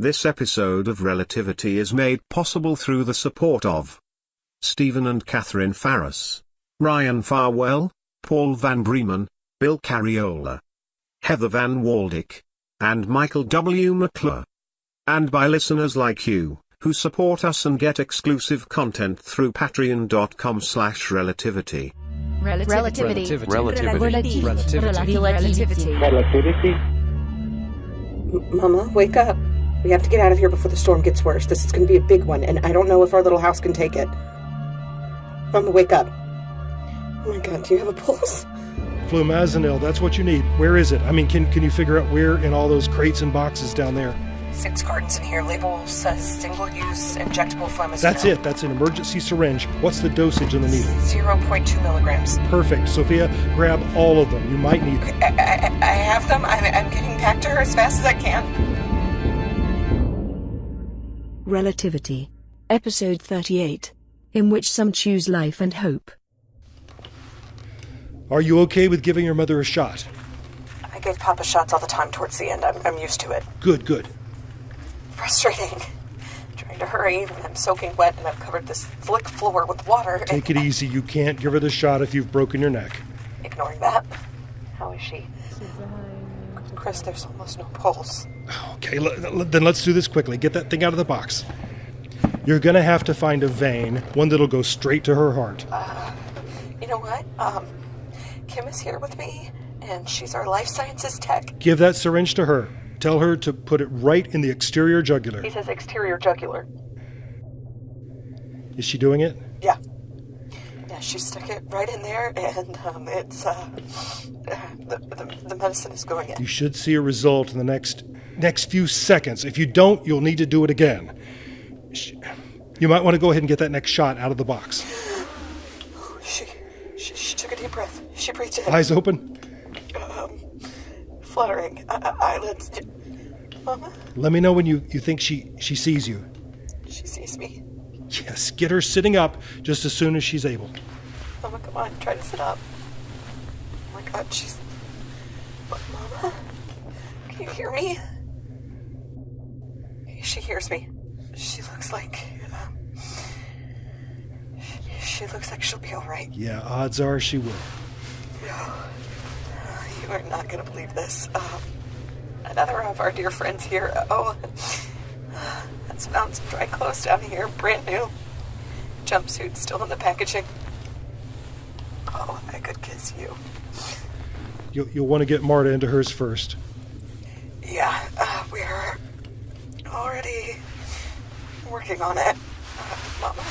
This episode of Relativity is made possible through the support of Stephen and Catherine Farris, Ryan Farwell, Paul Van Bremen, Bill Carriola, Heather Van Waldick, and Michael W. McClure. And by listeners like you, who support us and get exclusive content through patreon.com/relativity. Relativity. Mama, wake up. We have to get out of here before the storm gets worse. This is going to be a big one, and I don't know if our little house can take it. Mama, wake up. Oh my God, do you have a pulse? Flumazenil, that's what you need. Where is it? I mean, can you figure out where in all those crates and boxes down there? 6 cartons in here. Label says single-use injectable flumazenil. That's it. That's an emergency syringe. What's the dosage on the needle? 0.2 milligrams. Perfect. Sophia, grab all of them. You might need them. I have them. I'm getting back to her as fast as I can. Relativity. Episode 38. In which some choose life and hope. Are you okay with giving your mother a shot? I give Papa shots all the time towards the end. I'm used to it. Good. Frustrating. Trying to hurry, and I'm soaking wet, and I've covered this slick floor with water. Take it easy. You can't give her the shot if you've broken your neck. Ignoring that. How is she? Chris, there's almost no pulse. Okay, then let's do this quickly. Get that thing out of the box. You're going to have to find a vein, one that'll go straight to her heart. You know what? Kim is here with me, and she's our life sciences tech. Give that syringe to her. Tell her to put it right in the exterior jugular. He says exterior jugular. Is she doing it? Yeah, she stuck it right in there, and it's, the medicine is going in. You should see a result in the next few seconds. If you don't, you'll need to do it again. You might want to go ahead and get that next shot out of the box. She took a deep breath. She breathed in. Eyes open. Fluttering. Eyelids. Mama? Let me know when you think she sees you. She sees me. Yes, get her sitting up just as soon as she's able. Mama, come on, try to sit up. Oh my God, Mama? Can you hear me? She hears me. She looks like... she looks like she'll be all right. Yeah, odds are she will. You are not going to believe this. Another of our dear friends here, has found some dry clothes down here, brand new. Jumpsuit still in the packaging. Oh, I could kiss you. You'll want to get Marta into hers first. Yeah, we're already working on it. Mama,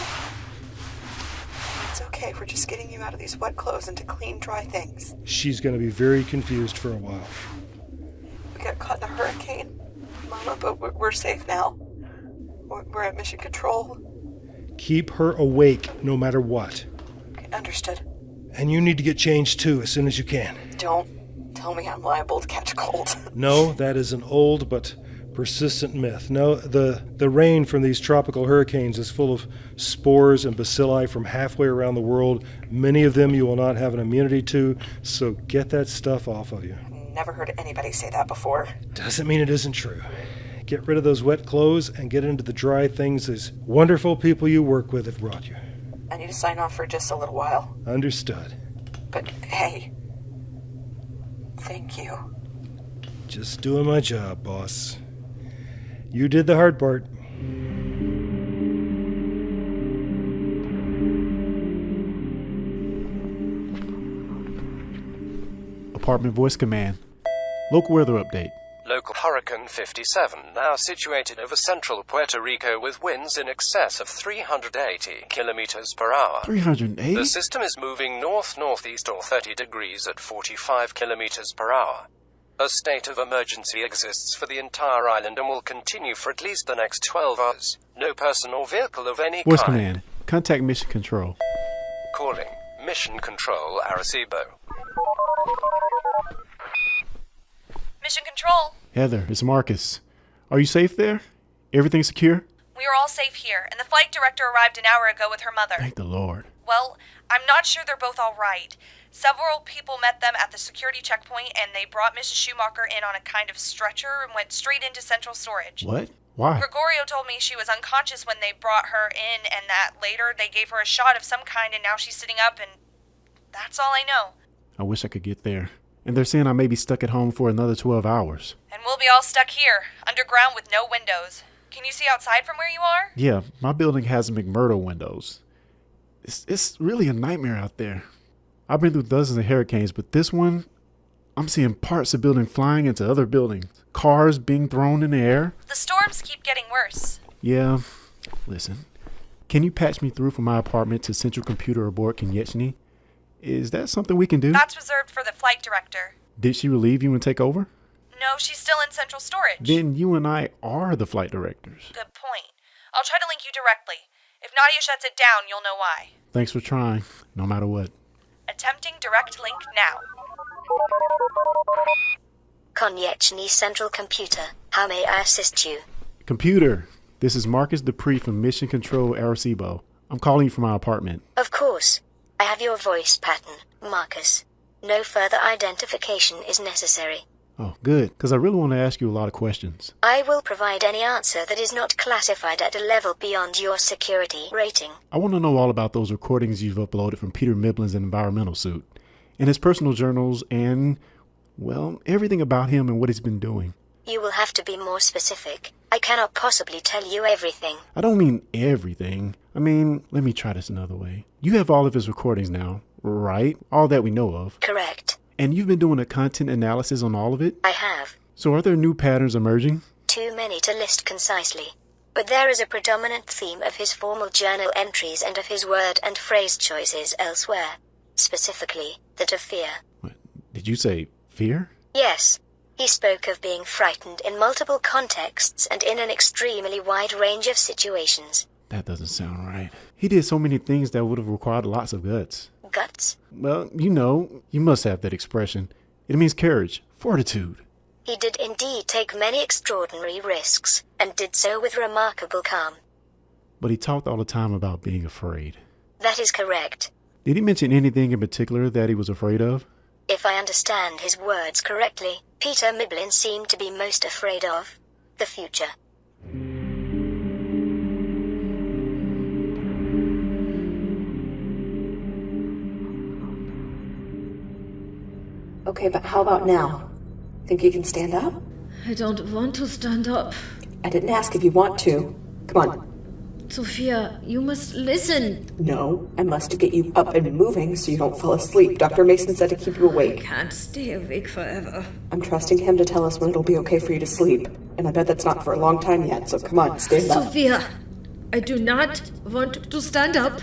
it's okay. We're just getting you out of these wet clothes into clean, dry things. She's going to be very confused for a while. We got caught in a hurricane, Mama, but we're safe now. We're at mission control. Keep her awake no matter what. Okay, understood. And you need to get changed too as soon as you can. Don't tell me I'm liable to catch a cold. No, that is an old but persistent myth. No, the rain from these tropical hurricanes is full of spores and bacilli from halfway around the world. Many of them you will not have an immunity to, so get that stuff off of you. Never heard anybody say that before. Doesn't mean it isn't true. Get rid of those wet clothes and get into the dry things these wonderful people you work with have brought you. I need to sign off for just a little while. Understood. But hey, thank you. Just doing my job, boss. You did the hard part. Apartment Voice Command. Local weather update. Local Hurricane 57, now situated over central Puerto Rico with winds in excess of 380 kilometers per hour. 380? The system is moving north-northeast or 30 degrees at 45 kilometers per hour. A state of emergency exists for the entire island and will continue for at least the next 12 hours. No person or vehicle of any Voice kind. Command. Contact Mission Control. Calling Mission Control Arecibo. Mission Control. Heather, it's Marcus. Are you safe there? Everything secure? We are all safe here, and the flight director arrived an hour ago with her mother. Thank the Lord. Well, I'm not sure they're both all right. Several people met them at the security checkpoint, and they brought Mrs. Schumacher in on a kind of stretcher and went straight into central storage. What? Why? Gregorio told me she was unconscious when they brought her in and that later they gave her a shot of some kind and now she's sitting up and that's all I know. I wish I could get there. And they're saying I may be stuck at home for another 12 hours. And we'll be all stuck here, underground with no windows. Can you see outside from where you are? Yeah, my building has McMurdo windows. It's really a nightmare out there. I've been through dozens of hurricanes, but this one, I'm seeing parts of the building flying into other buildings. Cars being thrown in the air. The storms keep getting worse. Yeah, listen. Can you patch me through from my apartment to Central Computer aboard Konieczny? Is that something we can do? That's reserved for the flight director. Did she relieve you and take over? No, she's still in central storage. Then you and I are the flight directors. Good point. I'll try to link you directly. If Nadia shuts it down, you'll know why. Thanks for trying, no matter what. Attempting direct link now. Konieczny Central Computer. How may I assist you? Computer, this is Marcus Dupree from Mission Control Arecibo. I'm calling you from my apartment. Of course. I have your voice pattern, Marcus. No further identification is necessary. Oh, good, because I really want to ask you a lot of questions. I will provide any answer that is not classified at a level beyond your security rating. I want to know all about those recordings you've uploaded from Peter Miblin's environmental suit, and his personal journals, and, well, everything about him and what he's been doing. You will have to be more specific. I cannot possibly tell you everything. I don't mean everything. I mean, let me try this another way. You have all of his recordings now, right? All that we know of. Correct. And you've been doing a content analysis on all of it? I have. So are there new patterns emerging? Too many to list concisely. But there is a predominant theme of his formal journal entries and of his word and phrase choices elsewhere. Specifically, that of fear. What, did you say fear? Yes. He spoke of being frightened in multiple contexts and in an extremely wide range of situations. That doesn't sound right. He did so many things that would have required lots of guts. Guts? Well, you must have that expression. It means courage, fortitude. He did indeed take many extraordinary risks, and did so with remarkable calm. But he talked all the time about being afraid. That is correct. Did he mention anything in particular that he was afraid of? If I understand his words correctly, Peter Miblin seemed to be most afraid of the future. Okay, but how about now? Think you can stand up? I don't want to stand up. I didn't ask if you want to. Come on. Sophia, you must listen. No, I must get you up and moving so you don't fall asleep. Dr. Mason said to keep you I awake. can't stay awake forever. I'm trusting him to tell us when it'll be okay for you to sleep. And I bet that's not for a long time yet, so come on, stand up. Sophia, I do not want to stand up.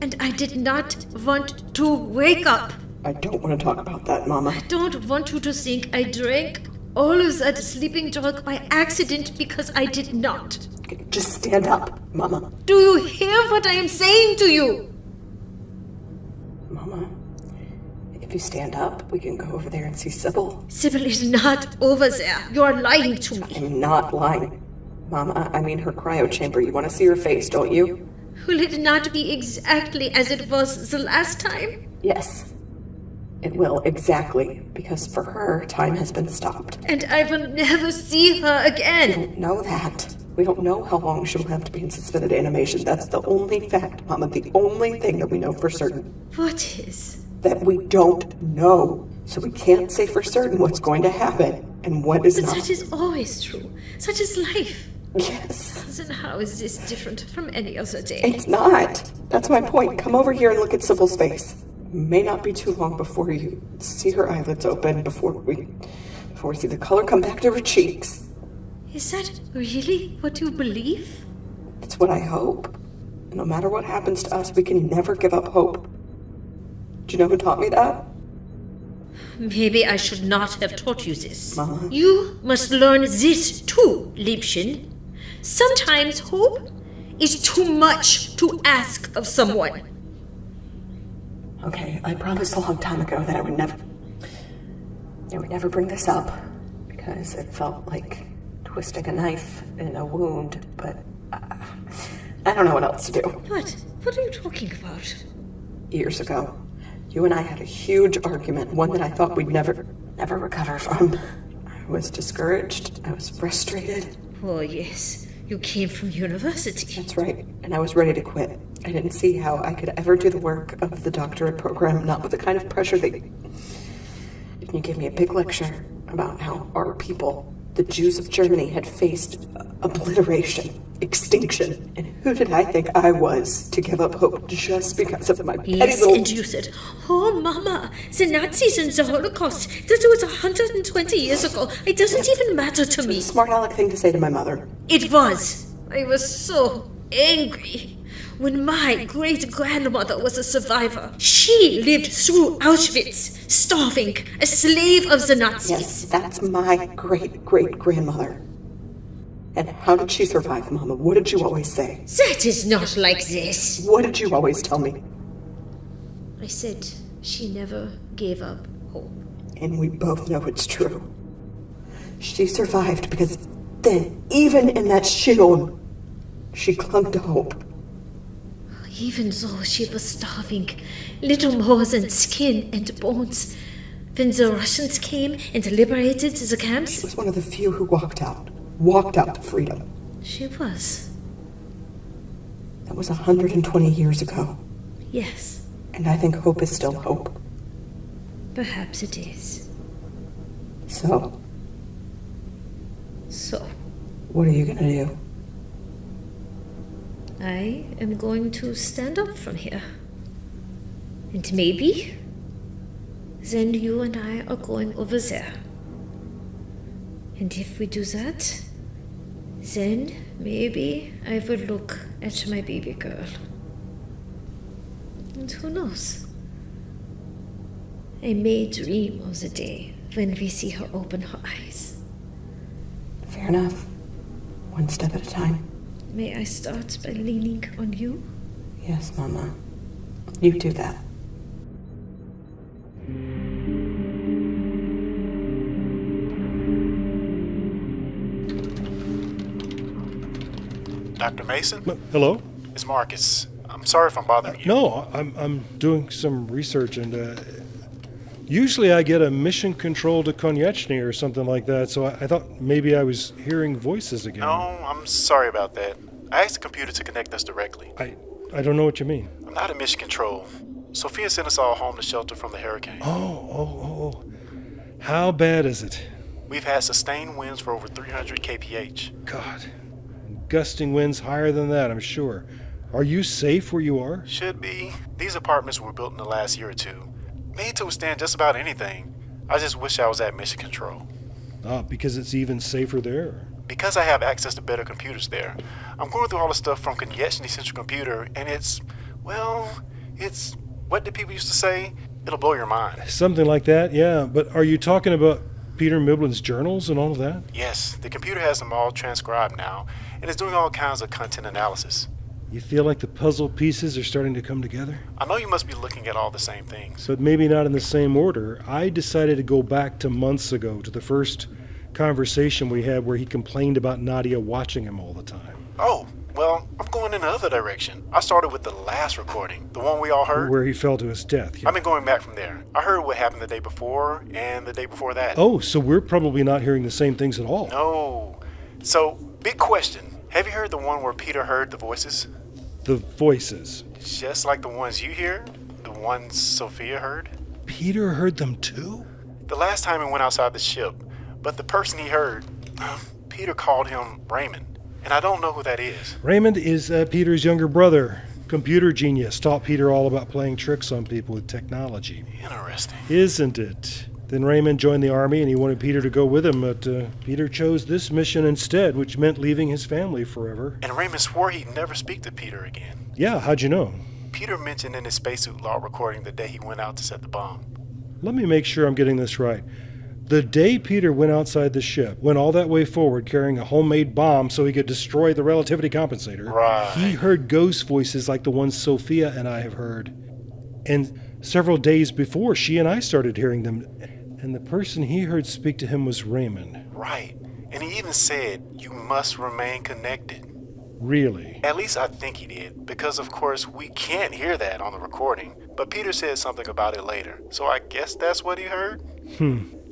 And I did not want to wake up. I don't want to talk about that, Mama. I don't want you to think I drank all of that sleeping drug by accident because I did not. Just stand up, Mama. Do you hear what I am saying to you? Mama, if you stand up, we can go over there and see Sybil. Sybil is not over there. You are lying to me. I'm not lying. Mama, I mean her cryo chamber. You want to see her face, don't you? Will it not be exactly as it was the last time? Yes. It will, exactly, because for her, time has been stopped. And I will never see her We again. don't know that. We don't know how long she'll have to be in suspended animation. That's the only fact, Mama, the only thing that we know for certain. What is? That we don't know. So we can't say for certain what's going to happen and what is But not. such is always true. Such is life. Yes. Then how is this different from any other day? It's not. That's my point. Come over here and look at Sybil's face. May not be too long before you see her eyelids open, before we see the color come back to her cheeks. Is that really what you believe? It's what I hope. No matter what happens to us, we can never give up hope. Do you know who taught me that? Maybe I should not have taught you this. Mama. You must learn this too, Liebchen. Sometimes hope is too much to ask of someone. Okay, I promised a long time ago that I would never bring this up, because it felt like twisting a knife in a wound, but I don't know what else to do. What? What are you talking about? Years ago, you and I had a huge argument, one that I thought we'd never recover from. I was discouraged, I was frustrated. Oh, yes. You came from university. That's right, and I was ready to quit. I didn't see how I could ever do the work of the doctorate program, not with the kind of pressure that... You gave me a big lecture about how our people, the Jews of Germany, had faced obliteration, extinction. And who did I think I was to give up hope just because of my petty Yes, little... and you said, oh, Mama, the Nazis and the Holocaust, that was 120 years ago. It doesn't even matter to me. Smart aleck thing to say to my mother. It was. I was so angry. When my great-grandmother was a survivor, she lived through Auschwitz, starving, a slave of the Nazis. Yes, that's my great-great-grandmother. And how did she survive, Mama? What did you always say? That is not like this. What did you always tell me? I said she never gave up hope. And we both know it's true. She survived because then, even in that shithole, she clung to hope. Even though she was starving, little more than skin and bones. When the Russians came and liberated the She camps, was one of the few who walked out to freedom. she was. That was 120 years ago. Yes, And I think hope is still hope. perhaps it is. So, So, what are you gonna do? I am going to stand up from here. And maybe then you and I are going over there. And if we do that, then maybe I will look at my baby girl. And who knows? I may dream of the day when we see her open her eyes. Fair enough. One step at a time. May I start by leaning on you? Yes, Mama. You do that. Dr. Mason? Hello? It's Marcus. I'm sorry if I'm bothering you. No, I'm doing some research, and usually I get a mission control to Konieczny or something like that, so I thought maybe I was hearing voices again. No, I'm sorry about that. I asked the computer to connect us directly. I don't know what you mean. I'm not in mission control. Sophia sent us all home to shelter from the hurricane. Oh. How bad is it? We've had sustained winds for over 300 kph. God. Gusting winds higher than that, I'm sure. Are you safe where you are? Should be. These apartments were built in the last year or two. Made to withstand just about anything. I just wish I was at mission control. Because it's even safer there. Because I have access to better computers there. I'm going through all the stuff from Konieczny Central Computer, and it's, what did people used to say? It'll blow your mind. Something like that, yeah. But are you talking about Peter Miblin's journals and all of that? Yes, the computer has them all transcribed now, and is doing all kinds of content analysis. You feel like the puzzle pieces are starting to come together? I know you must be looking at all the same things. But maybe not in the same order. I decided to go back to months ago, to the first conversation we had where he complained about Nadia watching him all the time. Oh, well, I'm going in the other direction. I started with the last recording, the one we all heard. Where he fell to his death. Yeah. I've been going back from there. I heard what happened the day before and the day before that. Oh, so we're probably not hearing the same things at all. No. So, big question. Have you heard the one where Peter heard the voices? The voices. Just like the ones you hear? The ones Sophia heard? Peter heard them too? The last time he went outside the ship, but the person he heard, Peter called him Raymond, and I don't know who that is. Raymond is Peter's younger brother. Computer genius. Taught Peter all about playing tricks on people with technology. Interesting. Isn't it? Then Raymond joined the army and he wanted Peter to go with him, but Peter chose this mission instead, which meant leaving his family forever. And Raymond swore he'd never speak to Peter again. Yeah, how'd you know? Peter mentioned in his spacesuit log recording the day he went out to set the bomb. Let me make sure I'm getting this right. The day Peter went outside the ship, went all that way forward carrying a homemade bomb so he could destroy the relativity compensator, Right. He heard ghost voices like the ones Sophia and I have heard. And several days before, she and I started hearing them. And the person he heard speak to him was Raymond. Right. And he even said, you must remain connected. Really? At least I think he did, because of course we can't hear that on the recording. But Peter said something about it later, so I guess that's what he heard?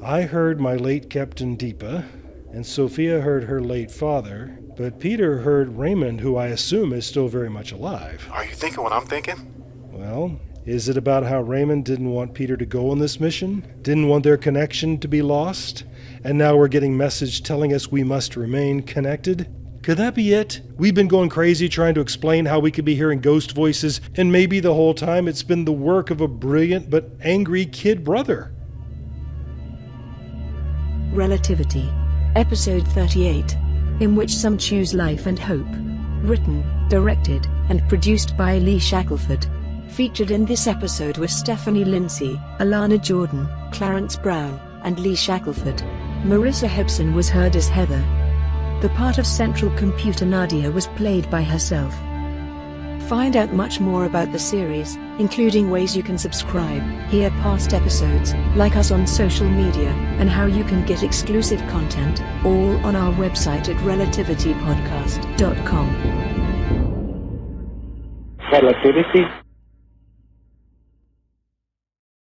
I heard my late Captain Deepa. and Sophia heard her late father, but Peter heard Raymond, who I assume is still very much alive. Are you thinking what I'm thinking? Well, is it about how Raymond didn't want Peter to go on this mission? Didn't want their connection to be lost? And now we're getting message telling us we must remain connected? Could that be it? We've been going crazy trying to explain how we could be hearing ghost voices, and maybe the whole time it's been the work of a brilliant but angry kid brother. Relativity. Episode 38. In which some choose life and hope. Written, directed, and produced by Lee Shackelford. Featured in this episode were Stephanie Lindsay, Alana Jordan, Clarence Brown, and Lee Shackelford. Marissa Hobson was heard as Heather. The part of Central Computer Nadia was played by herself. Find out much more about the series, including ways you can subscribe, hear past episodes, like us on social media, and how you can get exclusive content, all on our website at relativitypodcast.com. Relativity.